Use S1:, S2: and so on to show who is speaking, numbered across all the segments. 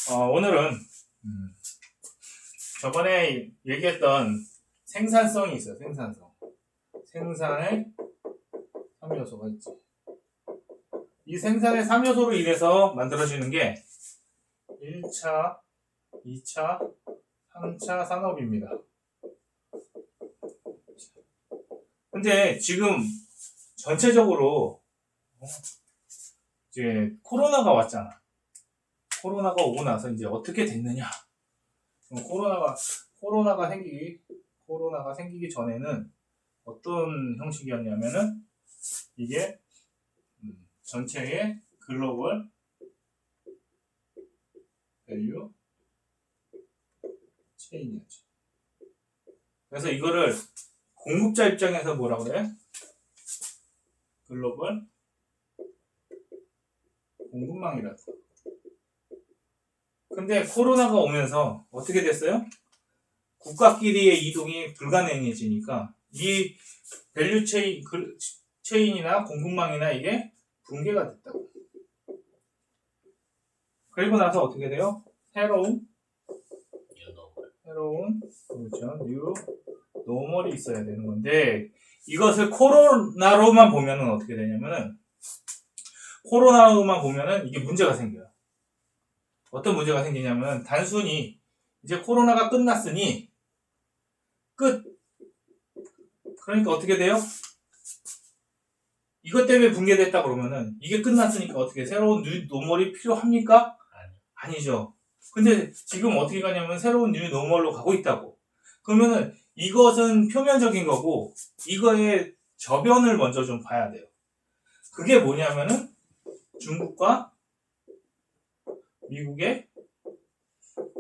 S1: 오늘은 저번에 얘기했던 생산성이 있어요. 생산성. 생산의 3요소가 있지. 이 생산의 3요소로 인해서 만들어지는 게 1차, 2차, 3차 산업입니다. 근데 지금 전체적으로 이제 코로나가 왔잖아. 코로나가 오고 나서 이제 어떻게 됐느냐? 코로나가 생기기 전에는 어떤 형식이었냐면은 이게 전체의 글로벌 밸류 체인이었죠. 그래서 이거를 공급자 입장에서 뭐라고 그래? 글로벌 공급망이라고. 근데 코로나가 오면서 어떻게 됐어요? 국가끼리의 이동이 불가능해지니까 이 밸류 체인이나 공급망이나 이게 붕괴가 됐다고. 그리고 나서 어떻게 돼요? 새로운 그렇죠. 뉴 노멀이 있어야 되는 건데 이것을 코로나로만 보면은 어떻게 되냐면은 이게 문제가 생겨요. 어떤 문제가 생기냐면 단순히 이제 코로나가 끝났으니 끝. 그러니까 어떻게 돼요? 이것 때문에 붕괴됐다 그러면은 이게 끝났으니까 어떻게 새로운 뉴 노멀이 필요합니까? 아니죠. 근데 지금 어떻게 가냐면 새로운 뉴 노멀로 가고 있다고. 그러면은 이것은 표면적인 거고 이거의 저변을 먼저 좀 봐야 돼요. 그게 뭐냐면은 중국과 미국의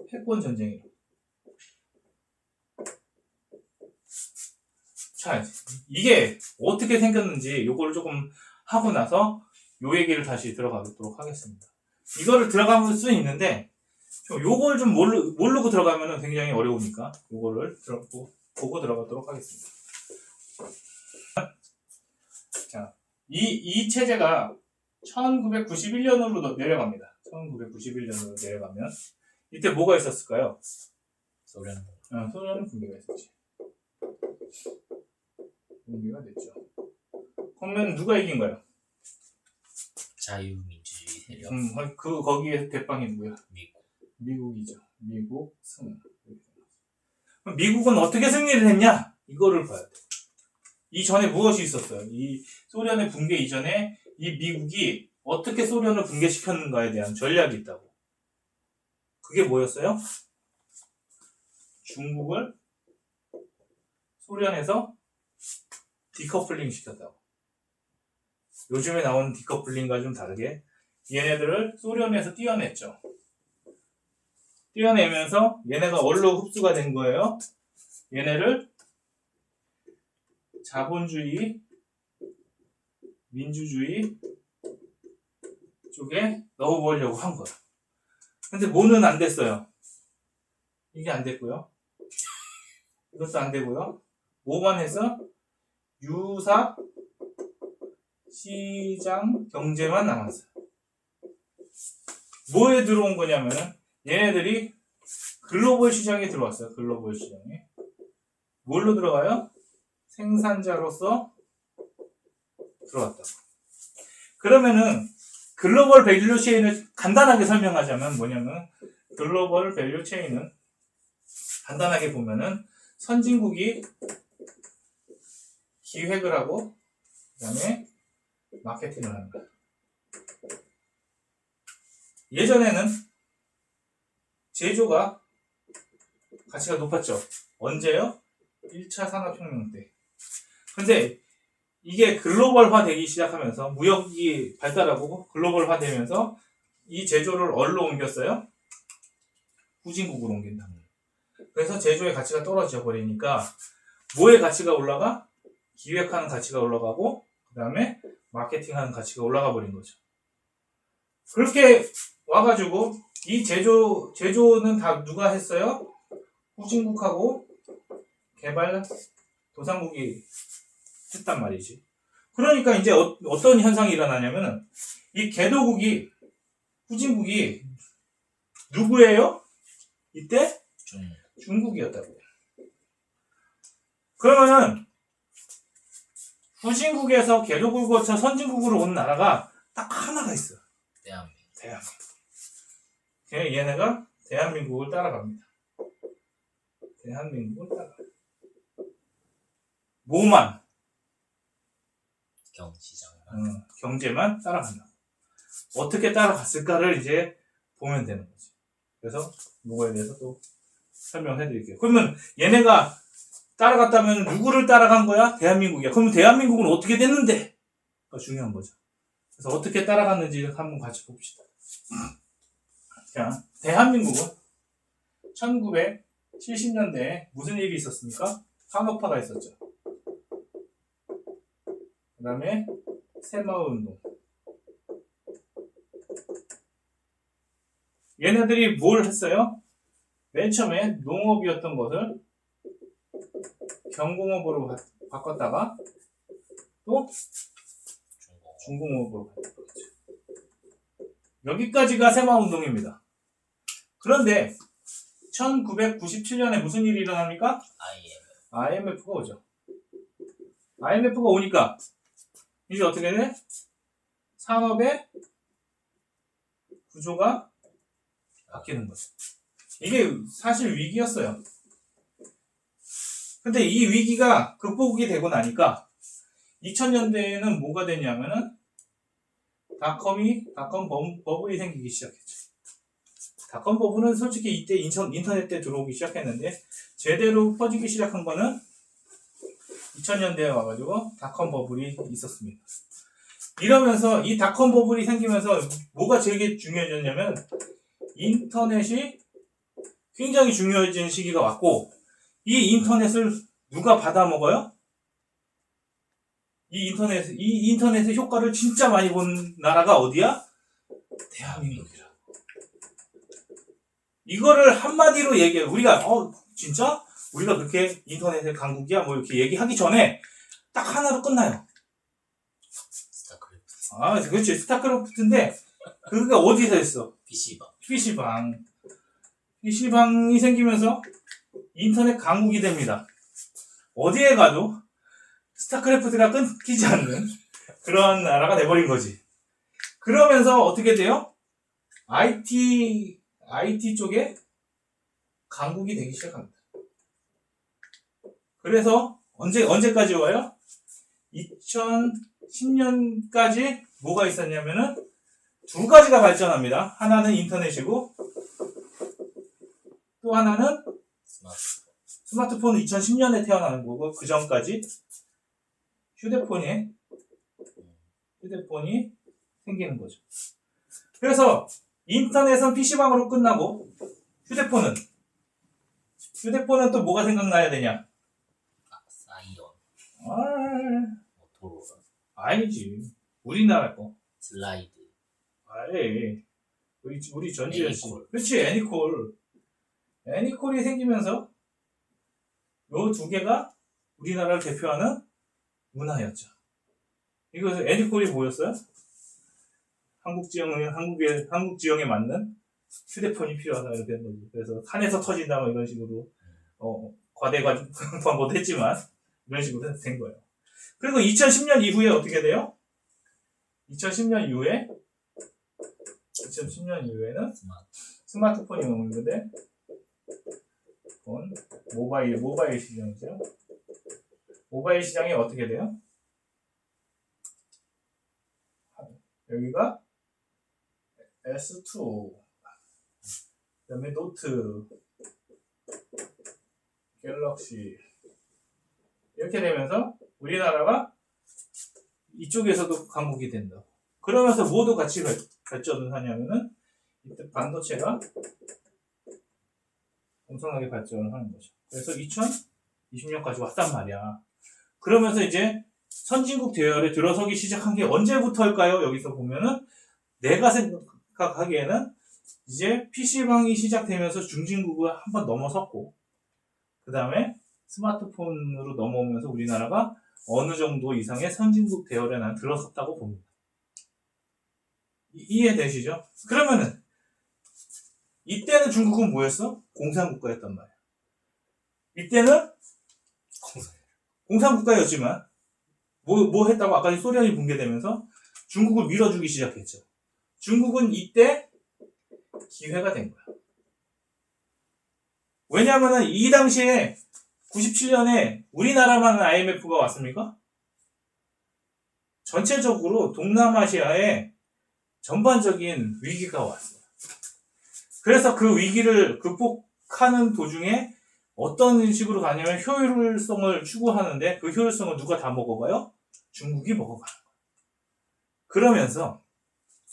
S1: 패권 전쟁이에요. 자, 이게 어떻게 생겼는지 요거를 조금 하고 나서 요 얘기를 다시 들어가도록 하겠습니다. 이거를 들어가볼 수 있는데 요걸 좀 모르고 들어가면 굉장히 어려우니까 요거를 보고 들어가도록 하겠습니다. 자, 이 체제가 1991년으로 내려갑니다. 1991년으로 내려가면 이때 뭐가 있었을까요? 소련은 붕괴가 있었지. 붕괴가 됐죠. 그러면 누가 이긴 거예요?
S2: 자유민주주의 세력.
S1: 거기에 대빵이 누구야? 미국이죠. 미국 승. 그럼 미국은 어떻게 승리를 했냐? 이거를 봐야 돼. 이전에 무엇이 있었어요? 이 소련의 붕괴 이전에 이 미국이 어떻게 소련을 붕괴시켰는가에 대한 전략이 있다고. 그게 뭐였어요? 중국을 소련에서 디커플링 시켰다고. 요즘에 나오는 디커플링과 좀 다르게 얘네들을 소련에서 띄어냈죠. 띄어내면서 얘네가 원로 흡수가 된 거예요. 얘네를 자본주의, 민주주의 쪽에 넣어보려고 한 거야. 근데 뭐는 안 됐어요. 이게 안 됐고요. 이것도 안 되고요. 뭐만 해서 유사 시장 경제만 남았어요. 뭐에 들어온 거냐면은 얘네들이 글로벌 시장에 들어왔어요. 글로벌 시장에. 뭘로 들어가요? 생산자로서 들어왔다. 그러면은 글로벌 밸류 체인을 간단하게 설명하자면 뭐냐면 글로벌 밸류 체인은 간단하게 보면은 선진국이 기획을 하고 그 다음에 마케팅을 하는 거야. 예전에는 제조가 가치가 높았죠. 언제요? 1차 산업혁명 때. 근데 이게 글로벌화 되기 시작하면서 무역이 발달하고 글로벌화 되면서 이 제조를 어디로 옮겼어요? 후진국으로 옮긴다. 그래서 제조의 가치가 떨어져 버리니까 뭐의 가치가 올라가? 기획하는 가치가 올라가고 그 다음에 마케팅하는 가치가 올라가 버린 거죠. 그렇게 와가지고 이 제조는 다 누가 했어요? 후진국하고 개발 도상국이 했단 말이지. 그러니까 이제 어떤 현상이 일어나냐면은 이 개도국이 후진국이 누구예요? 이때 중국이었다고요. 그러면은 후진국에서 개독을 거쳐 선진국으로 온 나라가 딱 하나가 있어요. 대한민국. 얘네가 대한민국을 따라갑니다. 대한민국을 따라가요. 뭐만? 경제만 따라간다. 어떻게 따라갔을까를 이제 보면 되는 거지. 그래서 이거에 대해서 또 설명해 드릴게요. 그러면 얘네가 따라갔다면 누구를 따라간 거야? 대한민국이야. 그러면 대한민국은 어떻게 됐는데? 가 중요한 거죠. 그래서 어떻게 따라갔는지 한번 같이 봅시다. 자, 대한민국은 1970년대에 무슨 일이 있었습니까? 산업화가 있었죠. 그 다음에 새마을운동. 얘네들이 뭘 했어요? 맨 처음에 농업이었던 것을 경공업으로 바꿨다가 또 중공업으로 바꿨죠. 여기까지가 새마을운동입니다. 그런데 1997년에 무슨 일이 일어납니까? IMF가 오죠. IMF가 오니까 이제 어떻게 돼? 산업의 구조가 바뀌는 거죠. 이게 사실 위기였어요. 근데 이 위기가 극복이 되고 나니까 2000년대에는 뭐가 됐냐면은 닷컴 버블이 생기기 시작했죠. 닷컴 버블은 솔직히 이때 인터넷 때 들어오기 시작했는데 제대로 퍼지기 시작한 거는 2000년대에 와가지고 닷컴 버블이 있었습니다. 이러면서 이 닷컴 버블이 생기면서 뭐가 되게 중요해졌냐면 인터넷이 굉장히 중요해지는 시기가 왔고 이 인터넷을 누가 받아먹어요? 이 인터넷의 효과를 진짜 많이 본 나라가 어디야? 대한민국이라. 이거를 한마디로 얘기해. 우리가 진짜? 우리가 그렇게 인터넷의 강국이야? 뭐 이렇게 얘기하기 전에 딱 하나로 끝나요. 스타크래프트. 그렇지. 스타크래프트인데 그게 어디서 했어? PC방이 생기면서 인터넷 강국이 됩니다. 어디에 가도 스타크래프트가 끊기지 않는 그런 나라가 돼버린 거지. 그러면서 어떻게 돼요? IT 쪽에 강국이 되기 시작합니다. 그래서 언제까지 와요? 2010년까지 뭐가 있었냐면은 두 가지가 발전합니다. 하나는 인터넷이고 또 하나는 스마트폰은 2010년에 태어나는 거고 그 전까지 휴대폰이 생기는 거죠. 그래서 인터넷은 PC방으로 끝나고 휴대폰은 또 뭐가 생각나야 되냐?
S2: 사이언, 모토로라,
S1: 아니지. 우리나라 거.
S2: 슬라이드,
S1: 우리 전지현씨. 그렇지, 애니콜이 생기면서 요 두 개가 우리나라를 대표하는 문화였죠. 이거 애니콜이 뭐였어요? 한국 지형에 맞는 휴대폰이 필요하다 이렇게 된 거지. 그래서 산에서 터진다 뭐 이런 식으로 과대광고도 했지만 이런 식으로 된 거예요. 그리고 2010년 이후에 어떻게 돼요? 2010년 이후에는 스마트폰이 오는 건데 모바일 시장이죠. 모바일 시장이 어떻게 돼요? 여기가 S2, 그 다음에 노트, 갤럭시 이렇게 되면서 우리나라가 이쪽에서도 강국이 된다. 그러면서 모두 같이 발전을 하냐면은 이때 반도체가 엄청나게 발전을 하는 거죠. 그래서 2020년까지 왔단 말이야. 그러면서 이제 선진국 대열에 들어서기 시작한 게 언제부터일까요? 여기서 보면은 내가 생각하기에는 이제 PC방이 시작되면서 중진국을 한번 넘어섰고 그 다음에 스마트폰으로 넘어오면서 우리나라가 어느 정도 이상의 선진국 대열에 난 들어섰다고 봅니다. 이해되시죠? 그러면은 이때는 중국은 뭐였어? 공산국가였단 말이야. 이때는 공산국가였지만 뭐 했다고 아까 소련이 붕괴되면서 중국을 밀어주기 시작했죠. 중국은 이때 기회가 된 거야. 왜냐면은 이 당시에 97년에 우리나라만 IMF가 왔습니까? 전체적으로 동남아시아에 전반적인 위기가 왔어요. 그래서 그 위기를 극복하는 도중에 어떤 식으로 가냐면 효율성을 추구하는데 그 효율성을 누가 다 먹어가요? 중국이 먹어가는 거예요. 그러면서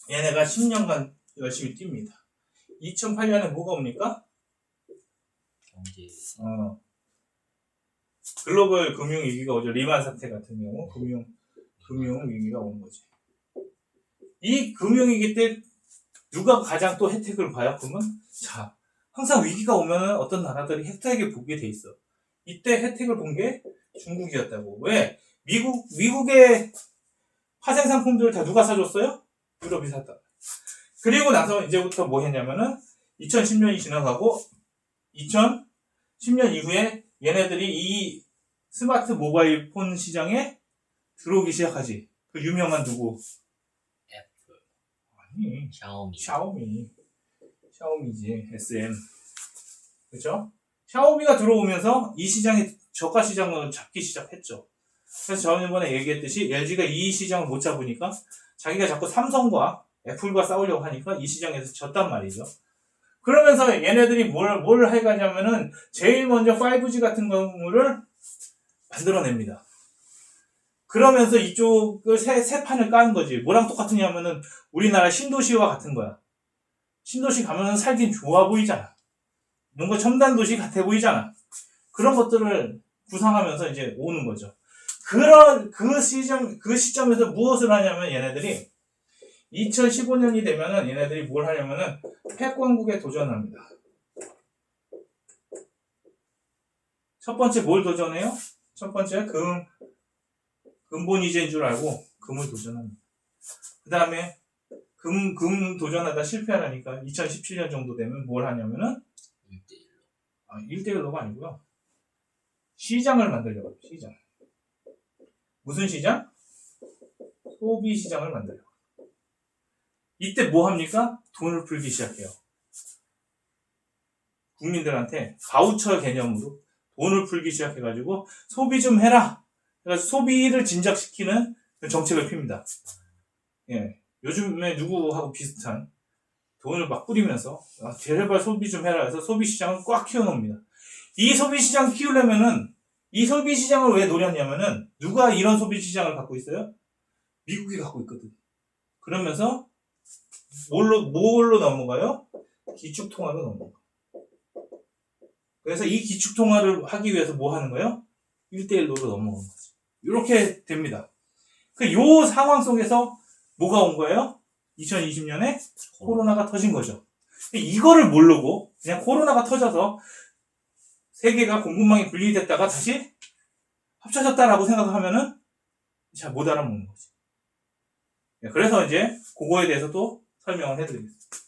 S1: 얘네가 10년간 열심히 뜁니다. 2008년에 뭐가 옵니까?
S2: 경제
S1: 글로벌 금융위기가 오죠. 리만 사태 같은 경우 금융위기가 오는 거지. 이 금융위기 때 누가 가장 또 혜택을 봐요? 그러면 자, 항상 위기가 오면은 어떤 나라들이 혜택을 보게 돼 있어. 이때 혜택을 본 게 중국이었다고. 왜? 미국의 파생 상품들을 다 누가 사줬어요? 유럽이 샀다. 그리고 나서 이제부터 뭐 했냐면은 2010년이 지나가고 2010년 이후에 얘네들이 이 스마트 모바일 폰 시장에 들어오기 시작하지. 그 유명한 누구?
S2: 애플,
S1: 아니, 샤오미지. SM. 그죠? 샤오미가 들어오면서 이 시장이 저가 시장을 잡기 시작했죠. 그래서 저번에 얘기했듯이 LG가 이 시장을 못 잡으니까 자기가 자꾸 삼성과 애플과 싸우려고 하니까 이 시장에서 졌단 말이죠. 그러면서 얘네들이 뭘 해가냐면은 제일 먼저 5G 같은 경우를 만들어냅니다. 그러면서 이쪽을 새 판을 까는 거지. 뭐랑 똑같으냐면은 우리나라 신도시와 같은 거야. 신도시 가면은 살긴 좋아 보이잖아. 뭔가 첨단 도시 같아 보이잖아. 그런 것들을 구상하면서 이제 오는 거죠. 그 시점에서 무엇을 하냐면 얘네들이 2015년이 되면은 얘네들이 뭘 하냐면은 패권국에 도전합니다. 첫 번째 뭘 도전해요? 첫 번째 근본이제인 줄 알고 금을 도전합니다. 그 다음에 금 도전하다 실패하니까 2017년 정도 되면 뭘 하냐면은 1대1로가 아니고요. 시장을 만들려고 해요. 시장. 무슨 시장? 소비 시장을 만들려고. 이때 뭐 합니까? 돈을 풀기 시작해요. 국민들한테 바우처 개념으로 돈을 풀기 시작해가지고 소비 좀 해라. 그래서 소비를 진작시키는 정책을 핍니다. 예. 요즘에 누구하고 비슷한 돈을 막 뿌리면서 제발 소비 좀 해라 해서 소비 시장을 꽉 키워놓습니다. 이 소비 시장 키우려면은 이 소비 시장을 왜 노렸냐면은 누가 이런 소비 시장을 갖고 있어요? 미국이 갖고 있거든. 그러면서 뭘로 넘어가요? 기축통화로 넘어가요. 그래서 이 기축통화를 하기 위해서 뭐 하는 거예요? 1대1로 넘어가는 거지. 이렇게 됩니다. 요 상황 속에서 뭐가 온 거예요? 2020년에 코로나가 터진 거죠. 이거를 모르고 그냥 코로나가 터져서 세계가 공급망이 분리됐다가 다시 합쳐졌다라고 생각하면은 잘 못 알아먹는 거지. 그래서 이제 그거에 대해서 또 설명을 해드리겠습니다.